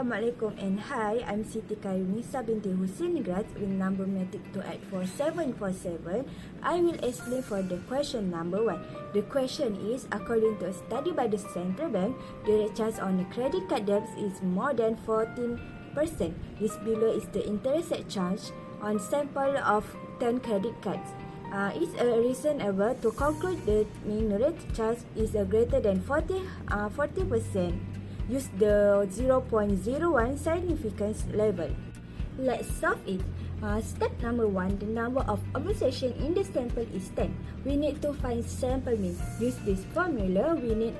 Assalamualaikum and hi, I'm Siti Kairunisa binti Husin Nigrat with number matic 284747. I will explain for the question number 1. The question is, according to a study by the Central Bank, the rate charge on the credit card debts is more than 14%. This below is the interest rate charge on sample of 10 credit cards. It's reasonable to conclude that mean rate charge is greater than 40%. Use the 0.01 significance level. Let's solve it. Step number 1, the number of observation in the sample is 10. We need to find sample mean. Use this formula. We need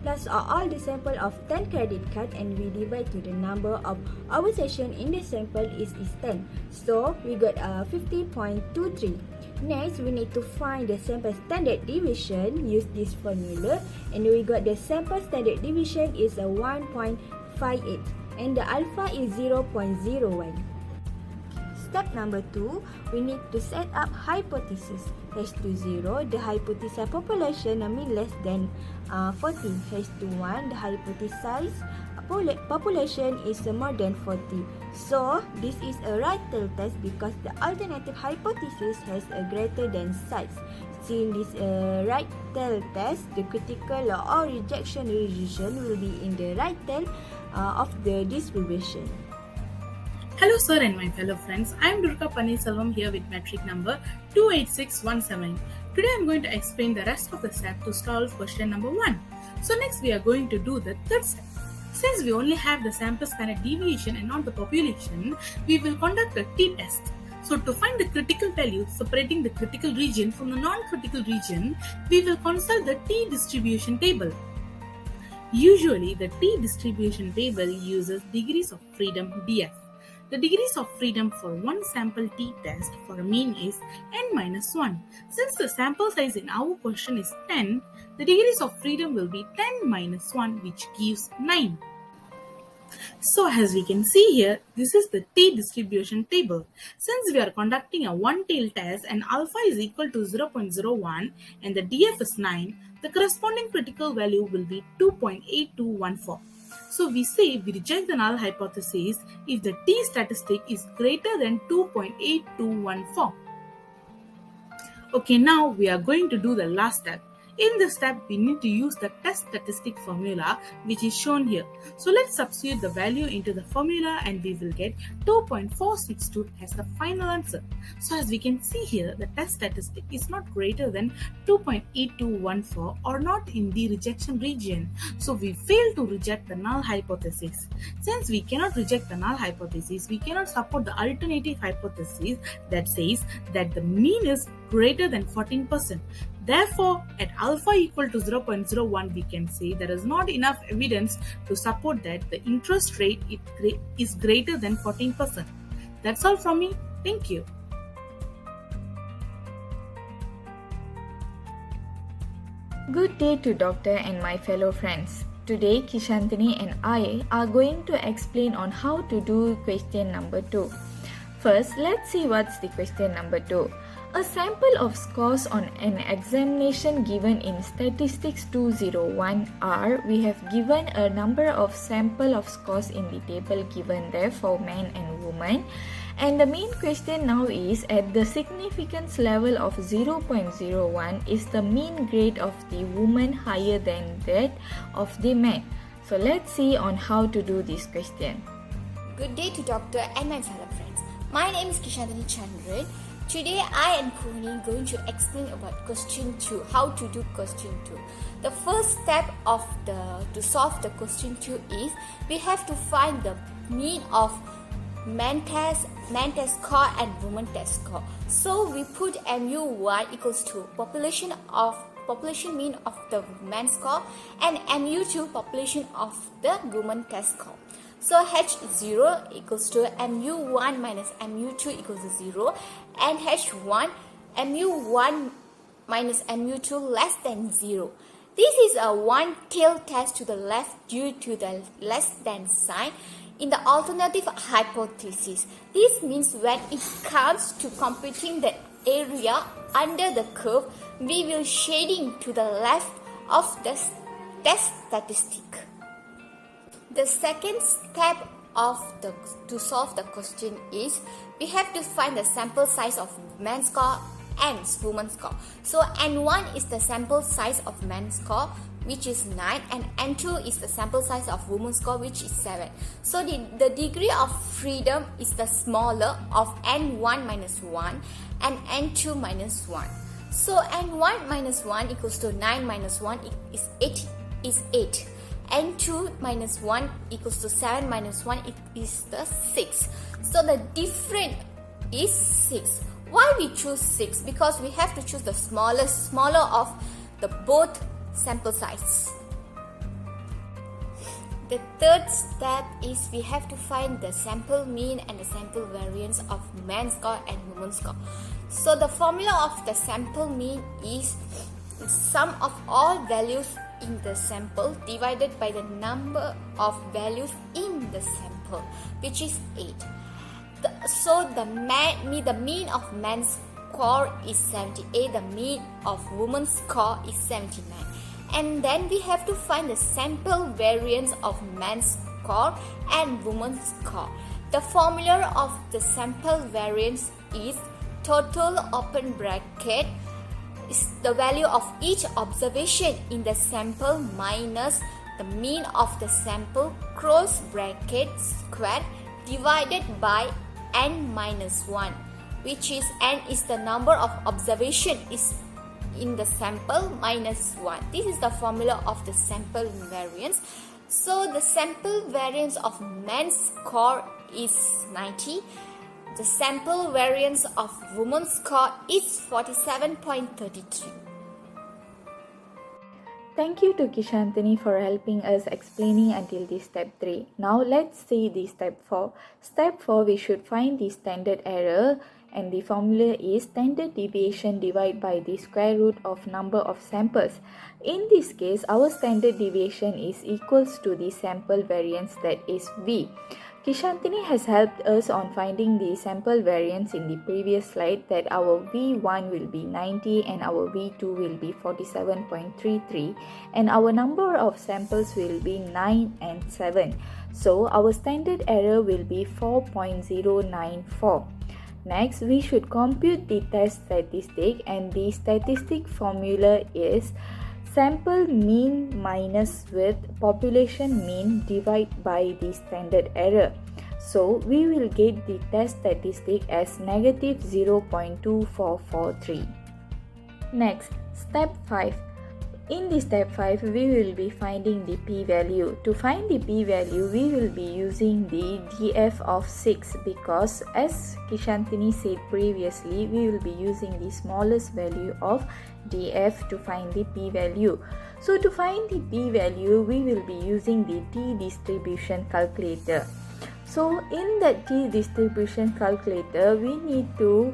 plus all the sample of 10 credit card and we divide to the number of observation in the sample is 10. So we got 50.23. Next, we need to find the sample standard deviation. Use this formula and we got the sample standard deviation is 1.58 and the alpha is 0.01. Step number 2, we need to set up hypothesis. H2 0, the hypothesized population mean less than 40. H2 1, the hypothesized population is more than 40. So, this is a right tail test because the alternative hypothesis has a greater than size. Since this right tail test, the critical or rejection region will be in the right tail of the distribution. Hello sir and my fellow friends, I am Durga Paneerselvam here with metric number 28617. Today I am going to explain the rest of the step to solve question number 1. So next we are going to do the third step. Since we only have the sample standard deviation and not the population, we will conduct a t-test. So to find the critical value separating the critical region from the non-critical region, we will consult the t-distribution table. Usually the t-distribution table uses degrees of freedom df. The degrees of freedom for one sample t-test for a mean is n-1. Since the sample size in our question is 10, the degrees of freedom will be 10-1, which gives 9. So as we can see here, this is the t-distribution table. Since we are conducting a one-tail test and alpha is equal to 0.01 and the df is 9, the corresponding critical value will be 2.8214. So we say we reject the null hypothesis if the t statistic is greater than 2.8214. Okay, now we are going to do the last step. In this step, we need to use the test statistic formula which is shown here. So let's substitute the value into the formula and we will get 2.462 as the final answer. So as we can see here, the test statistic is not greater than 2.8214 or not in the rejection region. So we fail to reject the null hypothesis. Since we cannot reject the null hypothesis, we cannot support the alternative hypothesis that says that the mean is greater than 14%. Therefore, at alpha equal to 0.01, we can say there is not enough evidence to support that the interest rate is greater than 14%. That's all from me. Thank you. Good day to Doctor and my fellow friends. Today, Kishantini and I are going to explain on how to do question number 2. First, let's see what's the question number 2. A sample of scores on an examination given in Statistics 201R, we have given a number of sample of scores in the table given there for men and women. And the main question now is, at the significance level of 0.01, is the mean grade of the woman higher than that of the man? So let's see on how to do this question. Good day to Doctor and my fellow friends. My name is Kishantini Chandran. Today I and Kuni going to explain about question 2, how to do question 2. The first step to solve the question 2 is we have to find the mean of man test score and woman test score. So we put mu1 equals to population mean of the man score and mu2 population of the woman test score. So H0 equals to mu1 minus mu2 equals to 0 and H1 mu1 minus mu2 less than 0. This is a one-tail test to the left due to the less than sign in the alternative hypothesis. This means when it comes to computing the area under the curve, we will shading to the left of the test statistic. The second step to solve the question is we have to find the sample size of men's score and women's score. So N1 is the sample size of men's score, which is 9, and N2 is the sample size of women's score, which is 7. So the degree of freedom is the smaller of N1 minus 1 and N2 minus 1. So N1 minus 1 equals to 9 minus 1 is 8. N2 minus 1 equals to 7 minus 1 is the 6. So the difference is 6. Why we choose 6? Because we have to choose the smaller of the both sample size. The third step is we have to find the sample mean and the sample variance of men's score and women's score. So the formula of the sample mean is sum of all values in the sample divided by the number of values in the sample, which is 8. So the mean of men's score is 78, the mean of women's score is 79. And then we have to find the sample variance of men's score and women's score. The formula of the sample variance is total open bracket is the value of each observation in the sample minus the mean of the sample cross bracket square divided by n minus 1, which is n is the number of observation is in the sample minus 1. This is the formula of the sample variance. So the sample variance of men's score is 90. The sample variance of women's score is 47.33. Thank you to Kishanthini for helping us explaining until this step 3. Now let's see the step 4. Step 4, we should find the standard error, and the formula is standard deviation divided by the square root of number of samples. In this case, our standard deviation is equals to the sample variance, that is V. Kishanthini has helped us on finding the sample variance in the previous slide, that our V1 will be 90 and our V2 will be 47.33 and our number of samples will be 9 and 7. So our standard error will be 4.094. Next, we should compute the test statistic, and the statistic formula is sample mean minus with population mean divided by the standard error. So we will get the test statistic as negative 0.2443. Next, step 5. In the step 5, we will be finding the p-value. To find the p-value, we will be using the df of 6 because, as Kishanthini said previously, we will be using the smallest value of df to find the p-value. So to find the p-value, we will be using the t-distribution calculator. So in the t-distribution calculator, we need to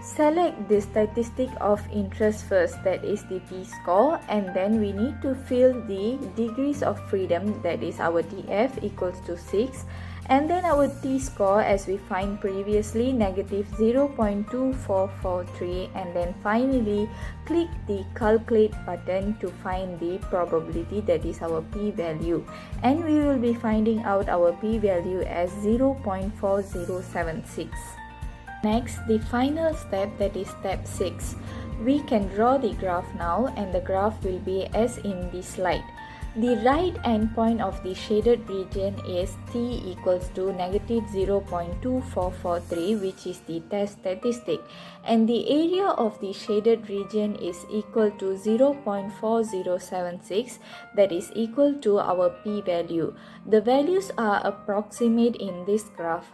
select the statistic of interest first, that is the t-score, and then we need to fill the degrees of freedom, that is our df equals to 6, and then our t-score as we find previously negative 0.2443, and then finally click the calculate button to find the probability, that is our p-value, and we will be finding out our p-value as 0.4076. Next, the final step, that is step 6. We can draw the graph now, and the graph will be as in the slide. The right endpoint of the shaded region is t equals to negative 0.2443, which is the test statistic, and the area of the shaded region is equal to 0.4076, that is equal to our p-value. The values are approximate in this graph.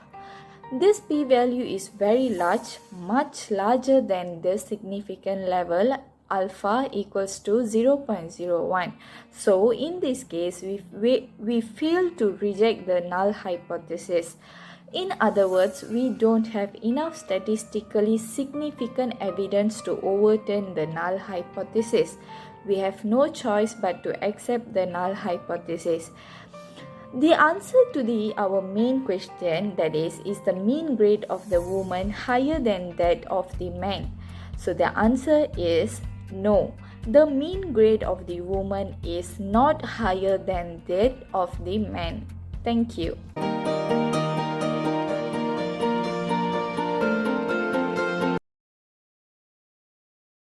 This p-value is very large, much larger than the significant level alpha equals to 0.01. So in this case, we fail to reject the null hypothesis. In other words, we don't have enough statistically significant evidence to overturn the null hypothesis. We have no choice but to accept the null hypothesis. The answer to our main question, that is the mean grade of the woman higher than that of the man? So the answer is no. the mean grade of the woman is not higher than that of the man. Thank you.